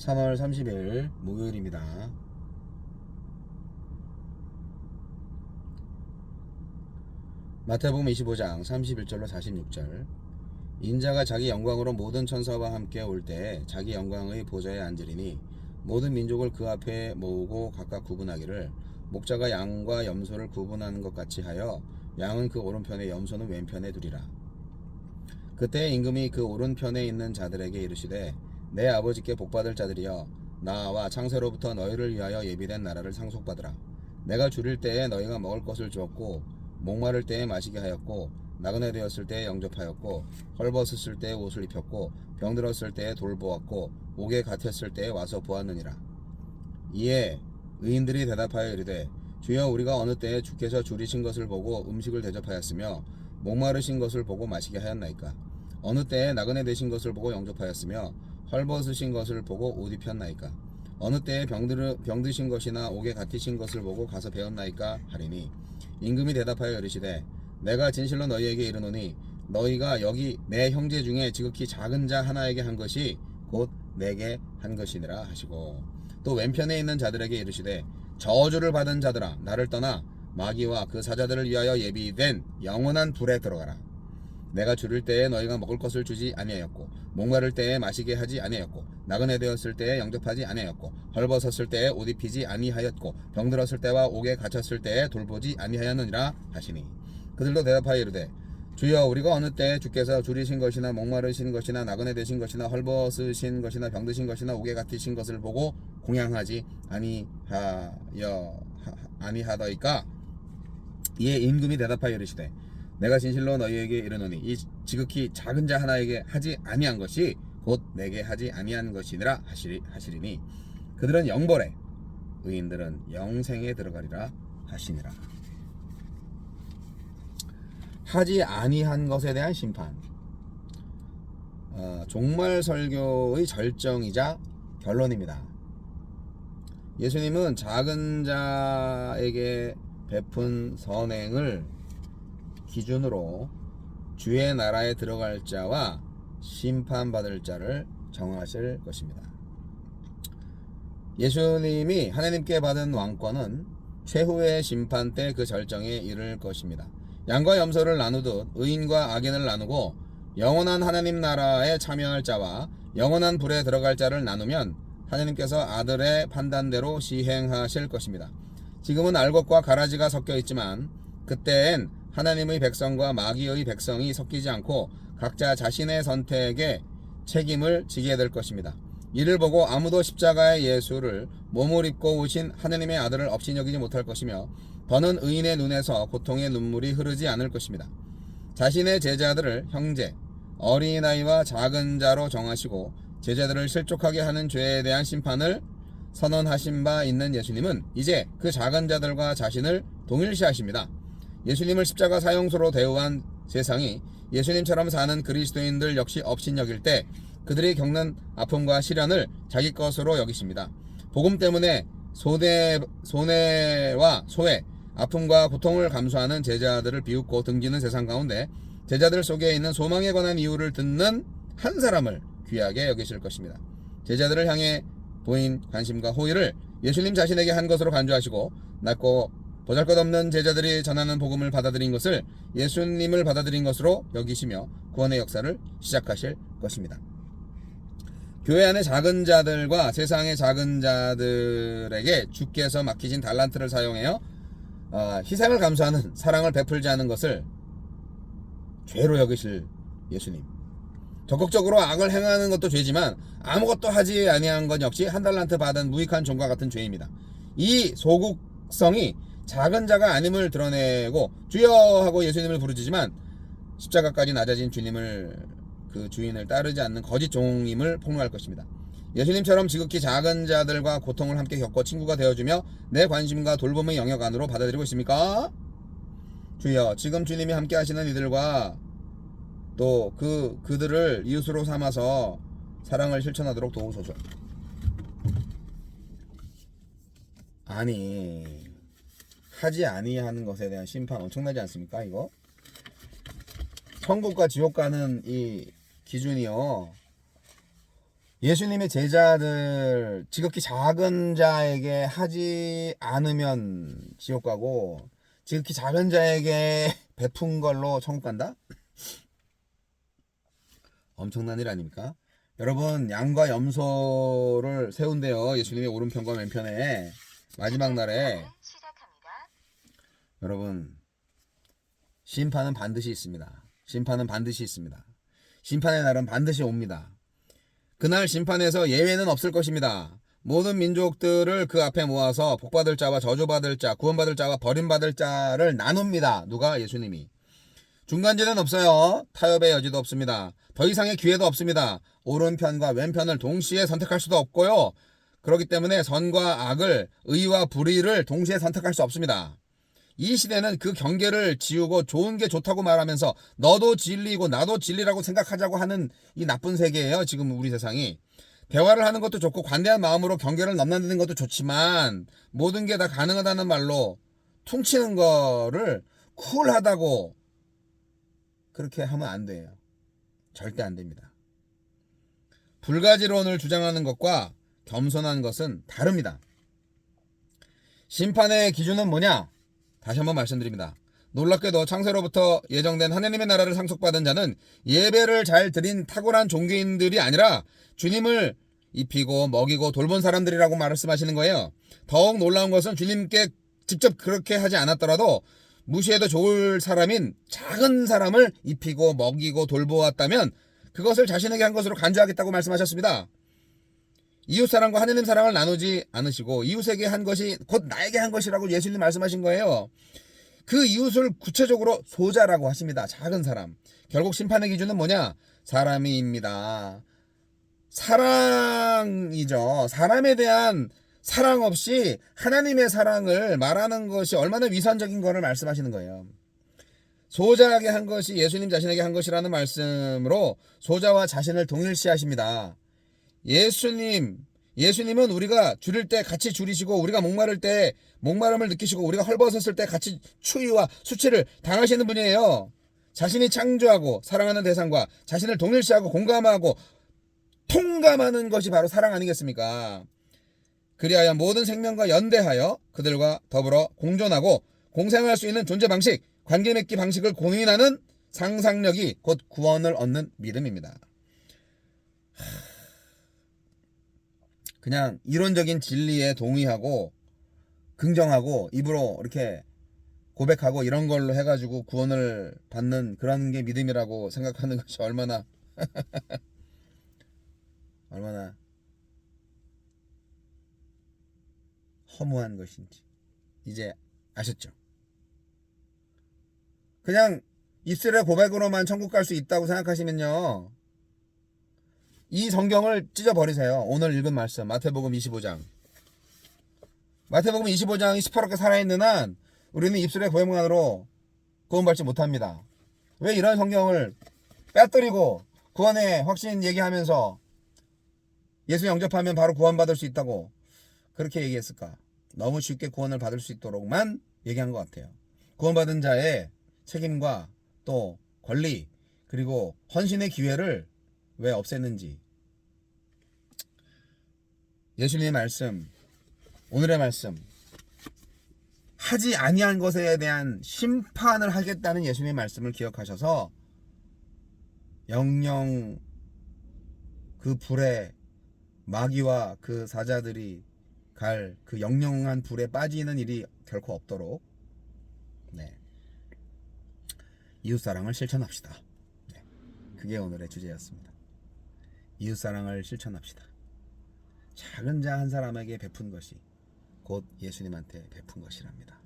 3월 30일 목요일입니다. 마태복음 25장 31절로 46절. 인자가 자기 영광으로 모든 천사와 함께 올 때 자기 영광의 보좌에 앉으리니 모든 민족을 그 앞에 모으고 각각 구분하기를 목자가 양과 염소를 구분하는 것 같이 하여 양은 그 오른편에 염소는 왼편에 두리라. 그때 임금이 그 오른편에 있는 자들에게 이르시되 내 아버지께 복받을 자들이여 나와 창세로부터 너희를 위하여 예비된 나라를 상속받으라. 내가 줄일 때에 너희가 먹을 것을 주었고 목마를 때에 마시게 하였고 나그네 되었을 때에 영접하였고 헐벗었을 때에 옷을 입혔고 병들었을 때에 돌보았고 옥에 갇혔을 때에 와서 보았느니라. 이에 의인들이 대답하여 이르되 주여 우리가 어느 때에 주께서 줄이신 것을 보고 음식을 대접하였으며 목마르신 것을 보고 마시게 하였나이까. 어느 때에 나그네 되신 것을 보고 영접하였으며 헐벗으신 것을 보고 옷 입혔나이까. 어느 때에 병드신 것이나 옥에 갇히신 것을 보고 가서 배웠나이까 하리니 임금이 대답하여 이르시되 내가 진실로 너희에게 이르노니 너희가 여기 내 형제 중에 지극히 작은 자 하나에게 한 것이 곧 내게 한 것이니라 하시고 또 왼편에 있는 자들에게 이르시되 저주를 받은 자들아 나를 떠나 마귀와 그 사자들을 위하여 예비된 영원한 불에 들어가라. 내가 줄일 때에 너희가 먹을 것을 주지 아니하였고 목마를 때에 마시게 하지 아니하였고 나그네 되었을 때에 영접하지 아니하였고 헐벗었을 때에 옷 입히지 아니하였고 병들었을 때와 옥에 갇혔을 때에 돌보지 아니하였느니라 하시니 그들도 대답하여 이르되 주여 우리가 어느 때에 주께서 줄이신 것이나 목마르신 것이나 나그네 되신 것이나 헐벗으신 것이나 병드신 것이나 옥에 갇히신 것을 보고 공양하지 아니하더이까. 이에 임금이 대답하여 이르시되 내가 진실로 너희에게 이르노니 이 지극히 작은 자 하나에게 하지 아니한 것이 곧 내게 하지 아니한 것이니라 하시리니 그들은 영벌에 의인들은 영생에 들어가리라 하시니라. 하지 아니한 것에 대한 심판. 종말 설교의 절정이자 결론입니다. 예수님은 작은 자에게 베푼 선행을 기준으로 주의 나라에 들어갈 자와 심판받을 자를 정하실 것입니다. 예수님이 하나님께 받은 왕권은 최후의 심판 때 그 절정에 이를 것입니다. 양과 염소를 나누듯 의인과 악인을 나누고 영원한 하나님 나라에 참여할 자와 영원한 불에 들어갈 자를 나누면 하나님께서 아들의 판단대로 시행하실 것입니다. 지금은 알곡과 가라지가 섞여 있지만 그때엔 하나님의 백성과 마귀의 백성이 섞이지 않고 각자 자신의 선택에 책임을 지게 될 것입니다. 이를 보고 아무도 십자가의 예수를 몸을 입고 오신 하나님의 아들을 없이 여기지 못할 것이며 더는 의인의 눈에서 고통의 눈물이 흐르지 않을 것입니다. 자신의 제자들을 형제, 어린아이와 작은 자로 정하시고 제자들을 실족하게 하는 죄에 대한 심판을 선언하신 바 있는 예수님은 이제 그 작은 자들과 자신을 동일시하십니다. 예수님을 십자가 사형수로 대우한 세상이 예수님처럼 사는 그리스도인들 역시 업신여길 때 그들이 겪는 아픔과 시련을 자기 것으로 여기십니다. 복음 때문에 손해와 소외, 아픔과 고통을 감수하는 제자들을 비웃고 등지는 세상 가운데 제자들 속에 있는 소망에 관한 이유를 듣는 한 사람을 귀하게 여기실 것입니다. 제자들을 향해 보인 관심과 호의를 예수님 자신에게 한 것으로 간주하시고 낮고 보잘것없는 제자들이 전하는 복음을 받아들인 것을 예수님을 받아들인 것으로 여기시며 구원의 역사를 시작하실 것입니다. 교회 안의 작은 자들과 세상의 작은 자들에게 주께서 맡기신 달란트를 사용하여 희생을 감수하는 사랑을 베풀지 않은 것을 죄로 여기실 예수님. 적극적으로 악을 행하는 것도 죄지만 아무것도 하지 아니한 것 역시 한 달란트 받은 무익한 종과 같은 죄입니다. 이 소극성이 작은 자가 아님을 드러내고 주여 하고 예수님을 부르짖지만 십자가까지 낮아진 주님을 그 주인을 따르지 않는 거짓 종임을 폭로할 것입니다. 예수님처럼 지극히 작은 자들과 고통을 함께 겪고 친구가 되어주며 내 관심과 돌봄의 영역 안으로 받아들이고 있습니까? 주여 지금 주님이 함께 하시는 이들과 또 그들을 이웃으로 삼아서 사랑을 실천하도록 도우소서. 아니 하지 아니하는 것에 대한 심판 엄청나지 않습니까? 이거 천국과 지옥 가는 이 기준이요 예수님의 제자들 지극히 작은 자에게 하지 않으면 지옥 가고 지극히 작은 자에게 베푼 걸로 천국 간다? 엄청난 일 아닙니까? 여러분, 양과 염소를 세운대요. 예수님의 오른편과 왼편에 마지막 날에. 여러분, 심판은 반드시 있습니다. 심판은 반드시 있습니다. 심판의 날은 반드시 옵니다. 그날 심판에서 예외는 없을 것입니다. 모든 민족들을 그 앞에 모아서 복받을 자와 저주받을 자, 구원받을 자와 버림받을 자를 나눕니다. 누가? 예수님이. 중간지대는 없어요. 타협의 여지도 없습니다. 더 이상의 기회도 없습니다. 오른편과 왼편을 동시에 선택할 수도 없고요. 그렇기 때문에 선과 악을, 의와 불의를 동시에 선택할 수 없습니다. 이 시대는 그 경계를 지우고 좋은 게 좋다고 말하면서 너도 진리고 나도 진리라고 생각하자고 하는 이 나쁜 세계예요. 지금 우리 세상이. 대화를 하는 것도 좋고 관대한 마음으로 경계를 넘나드는 것도 좋지만 모든 게 다 가능하다는 말로 퉁치는 거를 쿨하다고 그렇게 하면 안 돼요. 절대 안 됩니다. 불가지론을 주장하는 것과 겸손한 것은 다릅니다. 심판의 기준은 뭐냐? 다시 한번 말씀드립니다. 놀랍게도 창세로부터 예정된 하나님의 나라를 상속받은 자는 예배를 잘 드린 탁월한 종교인들이 아니라 주님을 입히고 먹이고 돌본 사람들이라고 말씀하시는 거예요. 더욱 놀라운 것은 주님께 직접 그렇게 하지 않았더라도 무시해도 좋을 사람인 작은 사람을 입히고 먹이고 돌보았다면 그것을 자신에게 한 것으로 간주하겠다고 말씀하셨습니다. 이웃사랑과 하느님 사랑을 나누지 않으시고 이웃에게 한 것이 곧 나에게 한 것이라고 예수님 말씀하신 거예요. 그 이웃을 구체적으로 소자라고 하십니다. 작은 사람. 결국 심판의 기준은 뭐냐? 사람입니다. 사랑이죠. 사람에 대한 사랑 없이 하나님의 사랑을 말하는 것이 얼마나 위선적인 거를 말씀하시는 거예요. 소자에게 한 것이 예수님 자신에게 한 것이라는 말씀으로 소자와 자신을 동일시하십니다. 예수님은 우리가 줄일 때 같이 줄이시고 우리가 목마를 때 목마름을 느끼시고 우리가 헐벗었을 때 같이 추위와 수치를 당하시는 분이에요. 자신이 창조하고 사랑하는 대상과 자신을 동일시하고 공감하고 통감하는 것이 바로 사랑 아니겠습니까? 그리하여 모든 생명과 연대하여 그들과 더불어 공존하고 공생할 수 있는 존재 방식, 관계 맺기 방식을 고민하는 상상력이 곧 구원을 얻는 믿음입니다. 그냥 이론적인 진리에 동의하고 긍정하고 입으로 이렇게 고백하고 이런 걸로 해가지고 구원을 받는 그런 게 믿음이라고 생각하는 것이 얼마나 허무한 것인지 이제 아셨죠? 그냥 입술의 고백으로만 천국 갈 수 있다고 생각하시면요, 이 성경을 찢어버리세요. 오늘 읽은 말씀 마태복음 25장. 마태복음 25장이 시퍼렇게 살아있는 한 우리는 입술의 고백만으로 구원받지 못합니다. 왜 이런 성경을 빼뜨리고 구원의 확신 얘기하면서 예수 영접하면 바로 구원받을 수 있다고 그렇게 얘기했을까? 너무 쉽게 구원을 받을 수 있도록만 얘기한 것 같아요. 구원받은 자의 책임과 또 권리 그리고 헌신의 기회를 왜 없앴는지. 예수님의 말씀, 오늘의 말씀, 하지 아니한 것에 대한 심판을 하겠다는 예수님의 말씀을 기억하셔서 영영 그 불에 마귀와 그 사자들이 갈 그 영영한 불에 빠지는 일이 결코 없도록 이웃사랑을 실천합시다. 그게 오늘의 주제였습니다. 이웃사랑을 실천합시다. 작은 자 한 사람에게 베푼 것이 곧 예수님한테 베푼 것이랍니다.